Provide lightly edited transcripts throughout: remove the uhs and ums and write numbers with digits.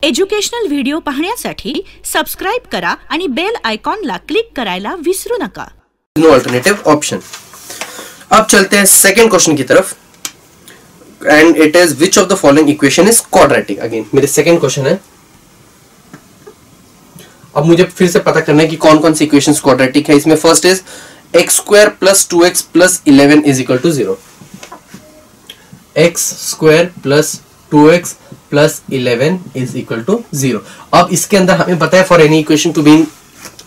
Educational video पाहण्यासाठी subscribe करा आणि बेल आयकॉनला क्लिक करायला विसरू नका। No alternative option. अब चलते हैं सेकंड क्वेश्चन की तरफ and it is which of the following equation is quadratic. Again मेरे सेकंड क्वेश्चन है। अब मुझे फिर से पता करना है कि कौन कौन सी इक्वेशंस क्वाड्रेटिक है। इसमें first is X square plus 2x plus 11 is equal to 0। X square plus 2x plus 11 is equal to 0। अब इसके अंदर हमें पता है for any equation to be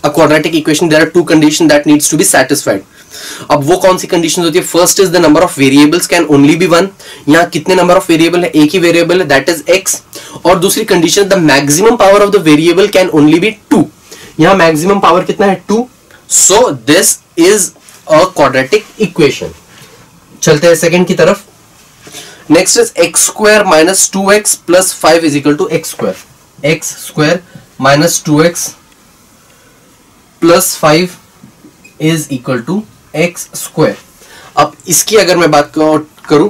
a quadratic equation there are two condition that needs to be satisfied. अब वो कौन सी कंडीशन होती है? First is the number of variables can only be one. यहाँ कितने नंबर ऑफ वेरिएबल है? एक ही वेरिएबल है दैट इज x। और दूसरी condition the maximum power of the variable can only be 2। यहाँ मैक्सिमम पावर कितना है? 2। So this is a quadratic equation. चलते हैं सेकंड की तरफ। Next is X square minus 2x plus 5 is equal to X square. X square minus 2x plus 5 is equal to X square. अब इसकी अगर मैं बात करूं,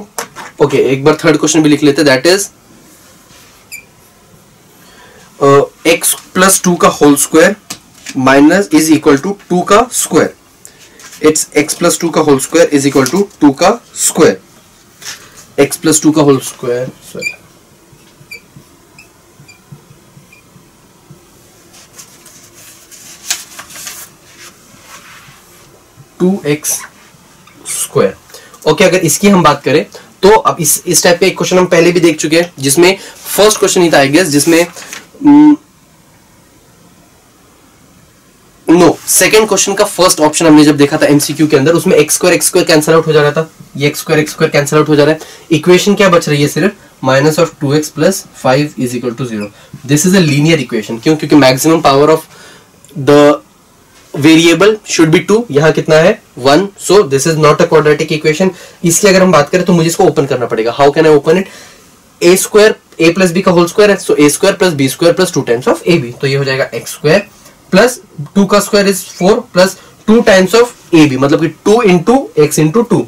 ओके एक बार थर्ड क्वेश्चन भी लिख लेते हैं दैट इज एक्स प्लस 2 का whole square minus is equal to 2 का स्क्वायर। इट्स एक्स प्लस 2 का whole square is equal to 2 का स्क्वायर। एक्स प्लस 2 का whole square sorry 2x square. Okay अगर इसकी हम बात करें तो अब इस टाइप का एक क्वेश्चन हम पहले भी देख चुके हैं जिसमें फर्स्ट क्वेश्चन ही था आई गेस, जिसमें सेकंड क्वेश्चन का फर्स्ट ऑप्शन हमने जब देखा था एमसीक्यू के अंदर, उसमें एक्स स्क्वायर कैंसिल आउट हो जा रहा था। ये एक्स स्क्वायर कैंसिल आउट हो जा रहा है। इक्वेशन क्या बच रही है? सिर्फ minus of 2x plus 5 is equal to 0। This is a linear equation. क्यों? क्योंकि maximum power of the variable should be 2। यहां कितना है? 1। So this is not a quadratic equation. इसकी अगर हम बात करें तो मुझे इसको ओपन करना पड़ेगा। How can I open it? A square a plus b का होल स्क्वायर है, so a square plus b square plus 2 times of a b. तो ये हो जाएगा एक्स स्क्वायर प्लस 2 का square is 4 plus 2 times of a b, मतलब कि 2 into x into 2।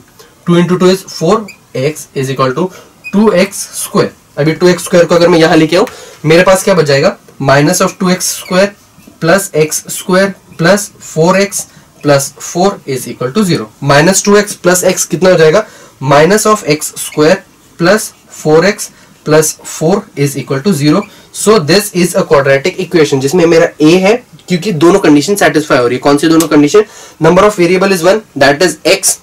2 into 2 is 4x is equal to 2x square. अभी 2x square को अगर मैं यहां लेके आऊं, मेरे पास क्या बच जाएगा? Minus of 2x square plus X square plus 4x plus 4 is equal to 0। Minus 2x plus x कितना हो जाएगा? Minus of X square plus 4x plus 4 is equal to 0। So this is a quadratic equation जिसमें मेरा a है, क्योंकि दोनों condition satisfy हो रही है। कौन सी दोनों condition? Number of variable is 1 that is x,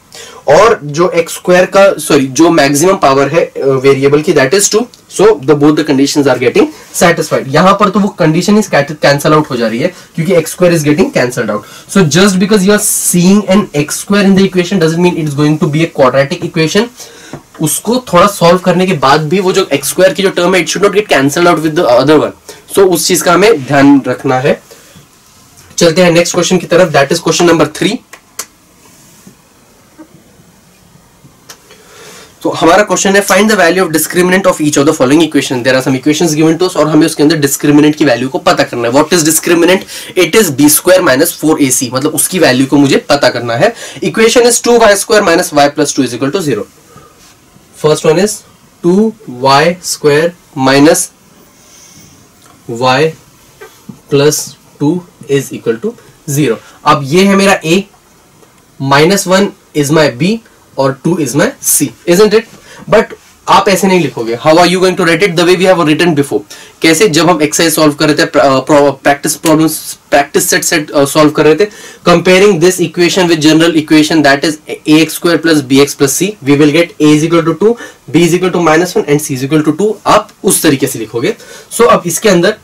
और जो एक्स स्क्वायर का सॉरी जो मैक्सिमम पावर है वेरिएबल की that is 2। So the both the conditions are getting satisfied. यहां पर तो वो कंडीशन इज कैंसल आउट हो जा रही है क्योंकि X square is getting cancelled out. So just because you are seeing an X square in the equation doesn't mean it is going to be a quadratic equation. उसको थोड़ा solve करने के बाद भी वो जो एक्स स्क्वायर की जो टर्म है it should not get cancelled out with the other one. So उस चीज का हमें ध्यान रखना है। चलते हैं नेक्स्ट क्वेश्चन की तरफ दैट इज क्वेश्चन नंबर 3। तो हमारा क्वेश्चन है find the value of discriminant of each of the following equation. There are some equations given to us और हमें उसके अंदर डिस्क्रिमिनेंट की वैल्यू को पता करना है। What is discriminant? It is b square minus 4ac, मतलब उसकी वैल्यू को मुझे पता करना है। Equation is 2y square minus y plus 2 is equal to 0। First one is 2y square minus y plus 2 is equal to 0। अब ये है मेरा a, -1 इज माई b और 2 is my c, isn't it? But आप ऐसे नहीं लिखोगे। How are you going to write it? The way we have written before. कैसे? जब हम एक्सरसाइज सॉल्व कर रहे थे, practice problems, practice set solve कर रहे थे, comparing this equation with general equation that is ax square plus bx plus c, we will get a is equal to 2, b is equal to -1 and c is equal to 2। आप उस तरीके से लिखोगे। सो अब इसके अंदर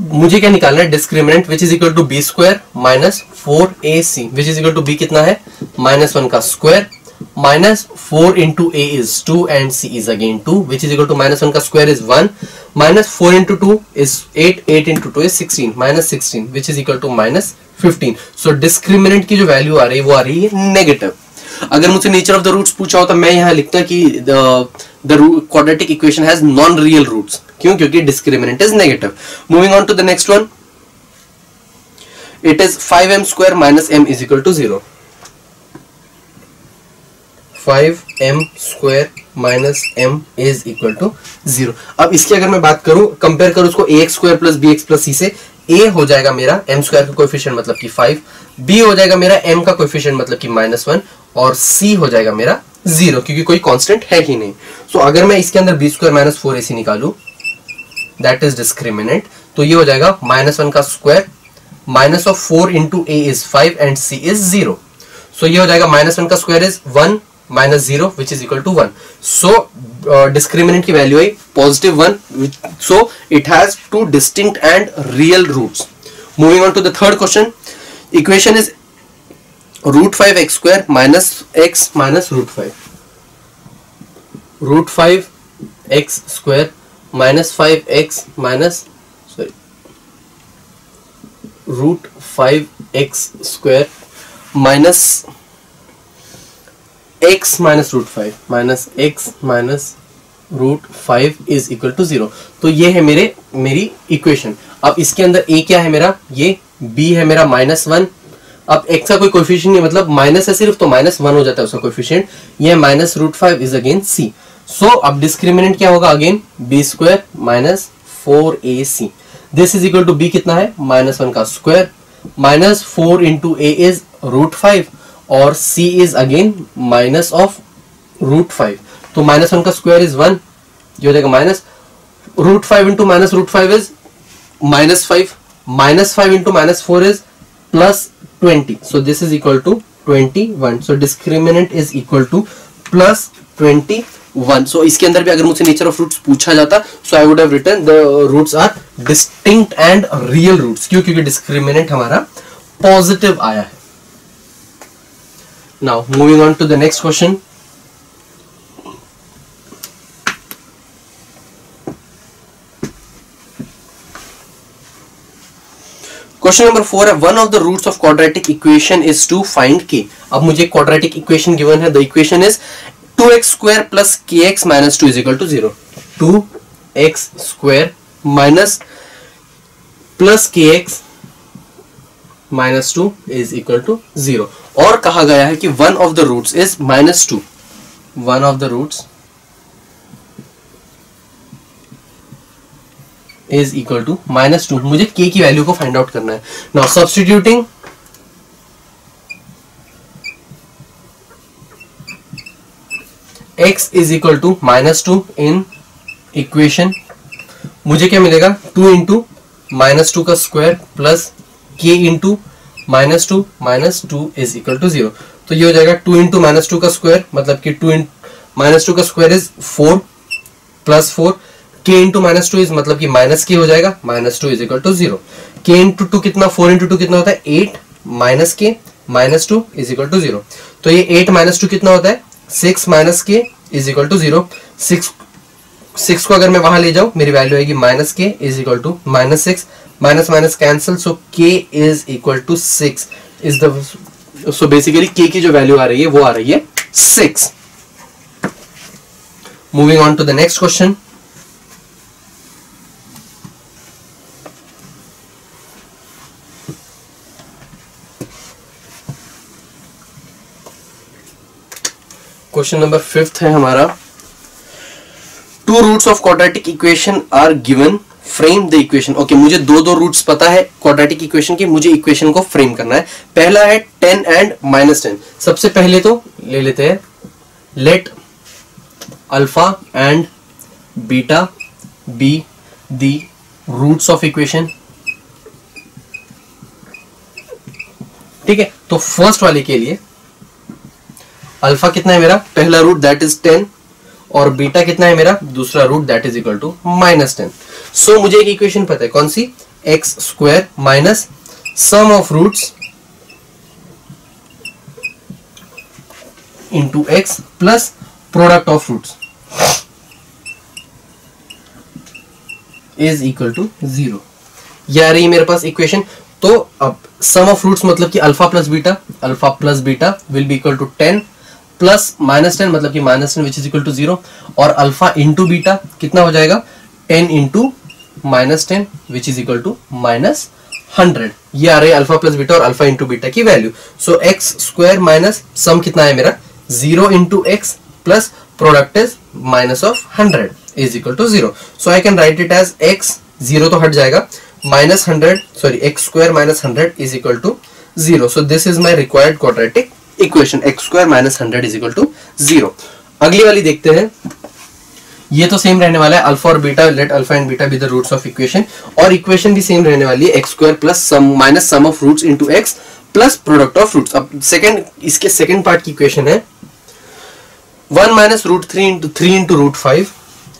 मुझे क्या निकालना है? Discriminant which is equal to b square minus 4ac which is equal to b कितना है? -1 का square minus 4 into a is 2 and c is again 2 which is equal to -1 का square is 1 minus 4 into 2 is 8, 8 into 2 is 16 minus 16 which is equal to minus 15। So discriminant की जो value आ रही है वो आ रही है नेगेटिव। अगर मुझे नेचर ऑफ द रूट्स पूछा हो तो मैं यहां लिखता कि the quadratic equation has non real roots. क्यों? क्योंकि discriminant is negative. Moving on to the next one, it is 5m square minus m is equal to 0। 5m square minus m is equal to 0। अब इसकी अगर मैं बात करूं, compare करूं उसको ax square plus bx plus c से, a हो जाएगा मेरा m स्क्वायर का कोएफिशिएंट मतलब कि 5, b हो जाएगा मेरा m का कोएफिशिएंट मतलब कि -1 और c हो जाएगा मेरा 0 क्योंकि कोई कांस्टेंट है ही नहीं। सो अगर मैं इसके अंदर b स्क्वायर माइनस 4ac निकालूं, दैट इज डिस्क्रिमिनेंट, तो ये हो जाएगा -1 का square minus of 4 into a is 5 and c is 0। सो ये हो जाएगा -1 का square is 1 minus 0 which is equal to 1. So discriminant की वैल्यू है +1, so it has two distinct and real roots. Moving on to the third question, equation is root 5x square minus x minus root 5. Root 5x square minus 5x minus root 5x square minus x minus root 5 minus x minus root 5 is equal to 0। तो ये है मेरी equation. अब इसके अंदर a क्या है मेरा, ये b है मेरा -1। अब x का कोई कोएफिशिएंट नहीं, मतलब माइनस है सिर्फ, तो -1 हो जाता है उसका कोएफिशिएंट। ये minus root 5 is again c। So अब डिस्क्रिमिनेंट क्या होगा, again b square minus 4ac। This is equal to b कितना है, -1 का square minus 4 into a is root 5 और c is again minus of root 5। तो -1 का स्क्वायर इज 1, ये हो जाएगा minus root 5 into minus root 5 is -5, -5 into -4 is +20। So this is equal to 21। So discriminant is equal to +21। सो इसके अंदर भी अगर मुझसे नेचर ऑफ रूट्स पूछा जाता, so I would have written the roots are distinct and real roots. क्यों, क्योंकि डिस्क्रिमिनेंट हमारा पॉजिटिव आया है। Now moving on to the next question. Question number 4 है, one of the roots of quadratic equation is to find k। अब मुझे quadratic equation given है, the equation is 2x square plus kx minus 2 is equal to 0। 2x square minus plus kx minus 2 is equal to 0। और कहा गया है कि one of the roots is -2। one of the roots is equal to -2। मुझे k की value को find out करना है। Now substituting x is equal to -2 in equation, मुझे क्या मिलेगा, 2 इंटू -2 का square plus k into -2 is equal to 0। तो ये हो जाएगा 2 इंटू -2 का स्क्वायर, मतलब कि 2 -2 का square is 4 plus 4, k into -2 is मतलब कि माइनस k हो जाएगा, -2 is equal to 0। k into 2 कितना, 4 इंटू 2 कितना होता है 8 minus k -2 is equal to 0। तो ये 8 -2 कितना होता है 6 minus k is equal to 0। 6 को अगर मैं वहां ले जाऊं, मेरी वैल्यू आएगी -k is equal to -6, minus minus cancel, so k is equal to 6 is the, so basically k की जो वैल्यू आ रही है वो आ रही है 6। Moving on to the next question. Question number 5 है हमारा, 2 roots of quadratic equation are given, frame the equation. Okay, मुझे दो रूट्स पता है क्वाड्रेटिक इक्वेशन के, मुझे इक्वेशन को फ्रेम करना है। पहला है 10 एंड -10। सबसे पहले तो ले लेते हैं, let alpha and beta be the roots of equation. ठीक है, तो फर्स्ट वाले के लिए अल्फा कितना है मेरा, पहला रूट दैट इज 10, और बीटा कितना है मेरा, दूसरा root that is equal to -10। So मुझे एक इक्वेशन पता है, कौन सी, x square minus sum of roots into x plus product of roots is equal to 0। यह आ रही है मेरे पास इक्वेशन। तो अब सम ऑफ रूट्स मतलब कि alpha plus beta will be equal to 10 plus -10 मतलब कि -10 विच इज इक्वल टू 0, और अल्फा इंटू बीटा कितना हो जाएगा 10 into -10 which is equal to -100। ये आ रही है अल्फा प्लस बीटा और अल्फा इंटू बीटा की value. So x square minus sum कितना है मेरा 0 into x plus product is minus of 100 is equal to 0. So I can write it as x 0 तो हट जाएगा minus 100 sorry x square minus 100 is equal to 0. So this is my required quadratic equation x square minus 100 is equal to 0. अगली वाली देखते हैं. ये तो same रहने वाला है अल्फा और beta, let alpha and beta be the roots of equation. और इक्वेशन भी सेम रहने वाली है x square plus sum minus sum of roots into x plus product of roots. अब सेकंड इसके सेकंड पार्ट की इक्वेशन है 1 minus root 3 into root 5,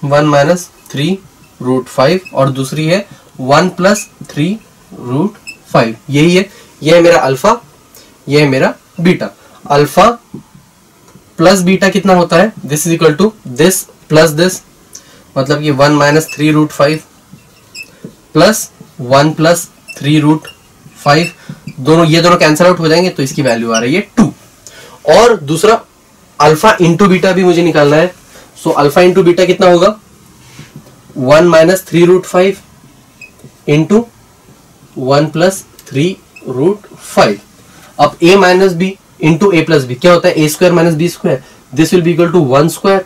1 minus 3 root 5 और दूसरी है 1 प्लस 3 रूट 5. यही है, यह है मेरा अल्फा, यह है मेरा बीटा. अल्फा प्लस बीटा कितना होता है, this is equal to this plus this, मतलब ये 1 minus 3 root 5 plus 1 plus 3 root 5, दोनों ये दोनों कैंसिल आउट हो जाएंगे तो इसकी वैल्यू आ रही है 2. और दूसरा अल्फा इंटू बीटा भी मुझे निकालना है. सो अल्फा इंटू बीटा कितना होगा 1 minus 3 root 5 into 1 plus 3 root 5. अब a minus b into a plus b क्या होता है, a square minus b square, this will be equal to 1 square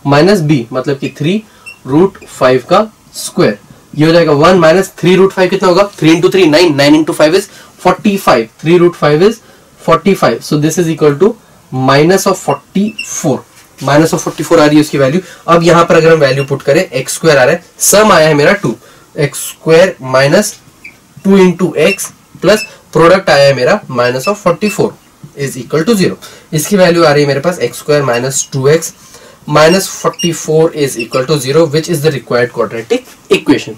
minus b, मतलब कि 3 रूट 5 का स्क्वायर. ये हो जाएगा 1 माइनस 3 रूट 5 कितना होगा, 3 into 3 9, 9 into 5 is 45, 3 root 5 is 45. So this is equal to minus of 44, minus of 44 आ रही है उसकी वैल्यू. अब यहां पर अगर हम वैल्यू पुट करें, एक्स स्क्वायर आ रहा है, सम आया है मेरा 2, x square minus 2 into x plus product आया है मेरा minus of 44 is equal to 0. इसकी वैल्यू आ रही है मेरे पास x square minus 2x minus 44 is equal to 0, which is the required quadratic equation.